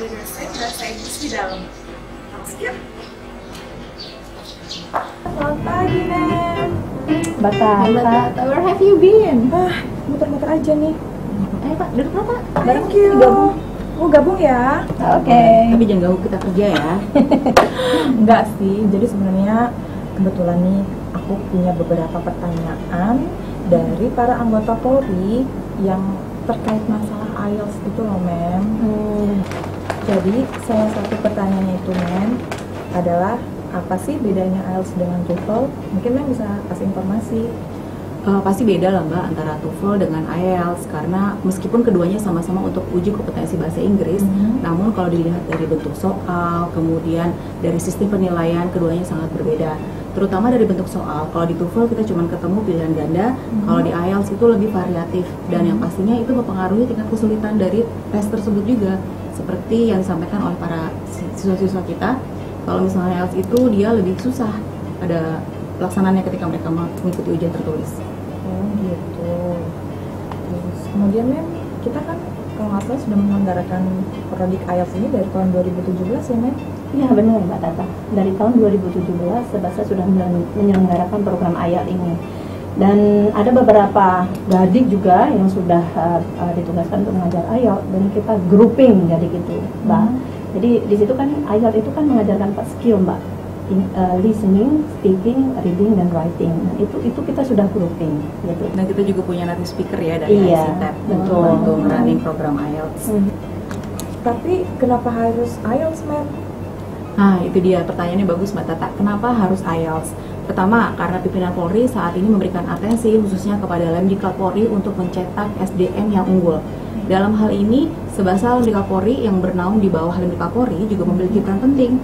udah saya berasa Inggris di dalam. Masuk ya. Selamat pagi, Nen. Bata, where have you been? Muter-muter aja nih. Ayo Pak, duduk dulu Pak. Thank you. Oh, gabung ya? Oke. Tapi jangan ganggu kita kerja ya. Enggak sih, jadi sebenarnya kebetulan nih aku punya beberapa pertanyaan dari para anggota Polri yang terkait masalah IELTS itu loh, Mem. Jadi salah satu pertanyaannya itu, Mem, adalah apa sih bedanya IELTS dengan TOEFL? Mungkin Mem bisa kasih informasi. Pasti beda lah Mbak antara TOEFL dengan IELTS, karena meskipun keduanya sama-sama untuk uji kompetensi bahasa Inggris, namun kalau dilihat dari bentuk soal, kemudian dari sistem penilaian, keduanya sangat berbeda. Terutama dari bentuk soal. Kalau di TOEFL kita cuma ketemu pilihan ganda, kalau di IELTS itu lebih variatif, dan yang pastinya itu mempengaruhi tingkat kesulitan dari tes tersebut juga. Seperti yang disampaikan oleh para siswa-siswa kita, kalau misalnya IELTS itu dia lebih susah pada pelaksanaannya ketika mereka mengikuti ujian tertulis. Oh gitu. Terus kemudian, Mem, kita kan kalau nggak salah sudah menyelenggarakan Prodik IELTS ini dari tahun 2017 ya, Mem? Iya benar Mbak Tata, dari tahun 2017 Sebasa sudah menyelenggarakan program IELTS ini. Dan ada beberapa Gadik juga yang sudah ditugaskan untuk mengajar IELTS, dan kita grouping jadi gitu, Mbak. Jadi di situ kan IELTS itu kan mengajarkan 4 skill, Mbak. Listening, speaking, reading, dan writing. Nah, itu kita sudah grouping gitu. Nah, kita juga punya native speaker ya dari ICTEP untuk running program IELTS. Tapi kenapa harus IELTS, Mem? Nah, itu dia pertanyaannya bagus Mbak Tata. Kenapa harus IELTS? Pertama, karena pimpinan Polri saat ini memberikan atensi khususnya kepada Lemdiklat Polri untuk mencetak SDM yang unggul. Dalam hal ini, Sebasa Lemdiklat Polri yang bernaung di bawah Lemdiklat Polri juga memiliki peran penting,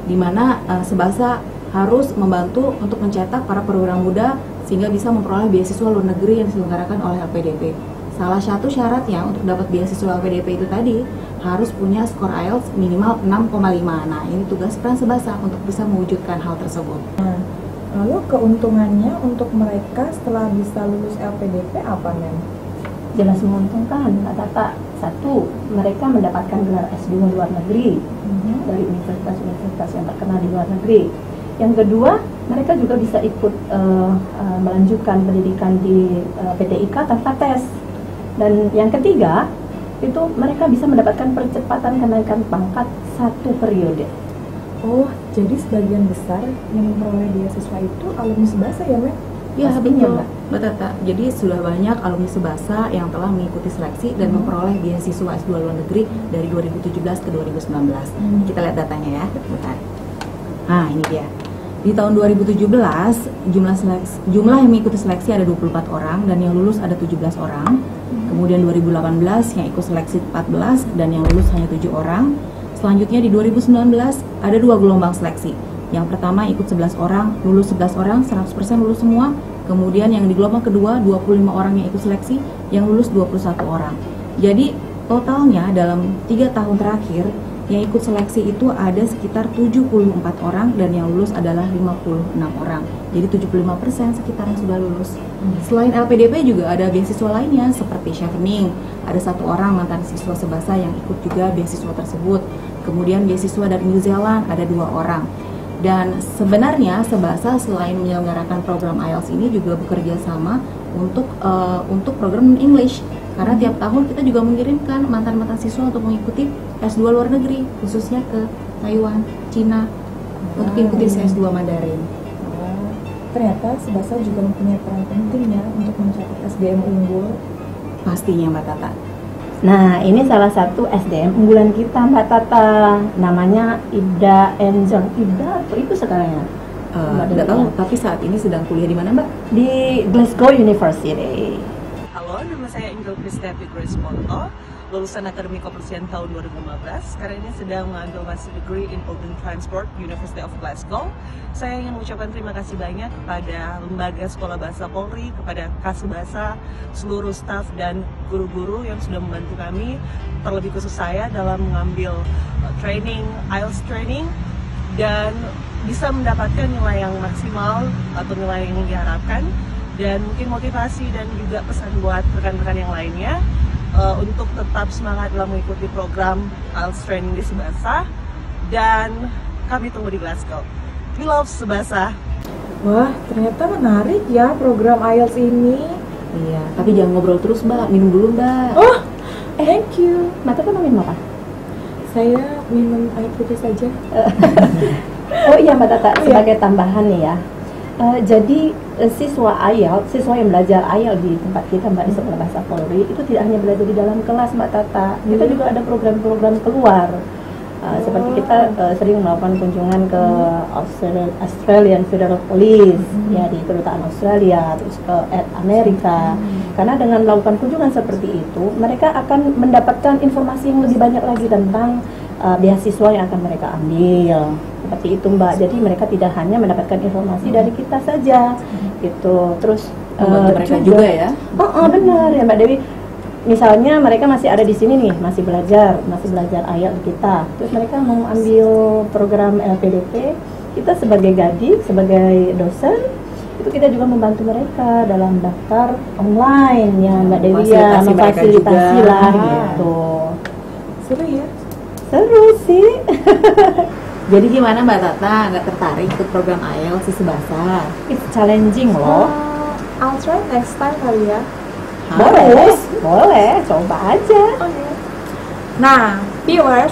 di mana Sebasa harus membantu untuk mencetak para perwira muda sehingga bisa memperoleh beasiswa luar negeri yang diselenggarakan oleh LPDP. Salah satu syaratnya untuk dapat beasiswa LPDP itu tadi harus punya skor IELTS minimal 6,5. Nah, ini tugas peran Sebasa untuk bisa mewujudkan hal tersebut. Nah, lalu keuntungannya untuk mereka setelah bisa lulus LPDP apa, Mem? Jelas menguntungkan, Mbak Tata. Satu, mereka mendapatkan gelar S2 luar negeri dari universitas-universitas yang terkenal di luar negeri. Yang kedua, mereka juga bisa ikut melanjutkan pendidikan di PTIK tanpa tes. Dan yang ketiga, itu mereka bisa mendapatkan percepatan kenaikan pangkat 1 periode. Oh, jadi sebagian besar yang memperoleh beasiswa itu alumni Sebasa ya, Mem? Ya, Pastinya, betul, Mbak Tata. Jadi sudah banyak alumni Sebasa yang telah mengikuti seleksi dan memperoleh beasiswa S2 luar negeri dari 2017 ke 2019. Kita lihat datanya ya, bentar. Nah, ini dia. Di tahun 2017, jumlah yang mengikuti seleksi ada 24 orang dan yang lulus ada 17 orang. Kemudian 2018 yang ikut seleksi 14 dan yang lulus hanya 7 orang. Selanjutnya di 2019 ada 2 gelombang seleksi. Yang pertama ikut 11 orang, lulus 11 orang, 100% lulus semua. Kemudian yang di gelombang kedua 25 orang yang ikut seleksi, yang lulus 21 orang. Jadi totalnya dalam 3 tahun terakhir yang ikut seleksi itu ada sekitar 74 orang dan yang lulus adalah 56 orang. Jadi 75% sekitar yang sudah lulus. Selain LPDP juga ada beasiswa lainnya seperti chevening. Ada 1 orang mantan siswa Sebasa yang ikut juga beasiswa tersebut. Kemudian beasiswa dari New Zealand ada 2 orang. Dan sebenarnya Sebasa selain menyelenggarakan program IELTS ini juga bekerja sama untuk program English. Karena tiap tahun kita juga mengirimkan mantan-mantan siswa untuk mengikuti S2 luar negeri, khususnya ke Taiwan, Cina, untuk mengikuti S2 Mandarin. Ternyata Sebasa juga mempunyai peran penting ya untuk mencapai SDM unggul. Pastinya Mbak Tata. Nah, ini salah satu SDM unggulan kita, Mbak Tata. Namanya Ida Enjong. Ida atau itu sekarang ya? Tidak tahu, tapi saat ini sedang kuliah di mana Mbak? Di Glasgow University. Halo, nama saya Angel Kristiati Grace Monto, lulusan Akademi Kepolisian tahun 2015. Sekarang ini sedang mengambil Master Degree in Public Transport, University of Glasgow. Saya ingin mengucapkan terima kasih banyak kepada Lembaga Sekolah Bahasa Polri, kepada Kasubasa, seluruh staf dan guru-guru yang sudah membantu kami, terlebih khusus saya dalam mengambil training, IELTS training, dan bisa mendapatkan nilai yang maksimal atau nilai yang diharapkan. Dan mungkin motivasi dan juga pesan buat rekan-rekan yang lainnya, untuk tetap semangat dalam mengikuti program IELTS training di Subasa, dan kami tunggu di Glasgow. We love Subasa. Wah, ternyata menarik ya program IELTS ini. Iya, tapi jangan ngobrol terus Mbak, minum dulu Mbak. Oh, thank you. Mbak Tata mau minum apa? Saya minum air putih saja. Oh iya Mbak Tata, sebagai tambahan nih ya. Jadi siswa IELTS, siswa yang belajar IELTS di tempat kita Mbak di Sekolah Bahasa Polri itu tidak hanya belajar di dalam kelas Mbak Tata, kita juga ada program-program keluar. Seperti kita sering melakukan kunjungan ke Australian Federal Police, ya di kedutaan Australia, terus ke Amerika. Karena dengan melakukan kunjungan seperti itu, mereka akan mendapatkan informasi yang lebih banyak lagi tentang beasiswa yang akan mereka ambil. Seperti itu Mbak. Jadi mereka tidak hanya mendapatkan informasi dari kita saja, gitu. Terus Membantu mereka juga ya. Benar ya Mbak Dewi. Misalnya mereka masih ada di sini nih, masih belajar IELTS kita. Terus mereka mau ambil program LPDP, kita sebagai gadis, sebagai dosen, itu kita juga membantu mereka dalam daftar online ya Mbak Dewi ya, memfasilitasi lah gitu. Seru ya? Seru sih. Jadi gimana Mbak Tata, nggak tertarik ikut program IELTS di Subasa? It's challenging loh. I'll try next time kali ya. Boleh, coba aja. Nah, viewers,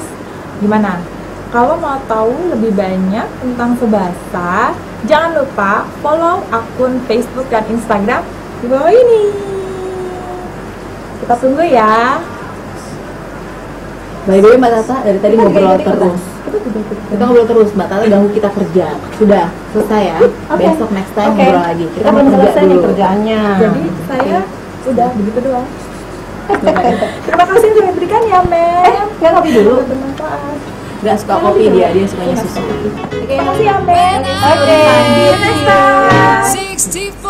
gimana? Kalau mau tahu lebih banyak tentang Subasa, jangan lupa follow akun Facebook dan Instagram di bawah ini. Kita tunggu ya. By the way Mbak Tata, dari tadi ngobrol terus. Kita ngobrol terus, Mbak Tata ganggu kita kerja. Sudah, selesai ya. Besok next time ngobrol lagi. Kita belum selesai nih kerjaannya. Jadi saya udah begitu doang. Terima kasih yang sudah diberikan ya, Mel. Kita kopi dulu. Bermanfaat. Nggak suka kopi dia sukanya susu. Terima kasih ya, Mel. Oke. Next time. 64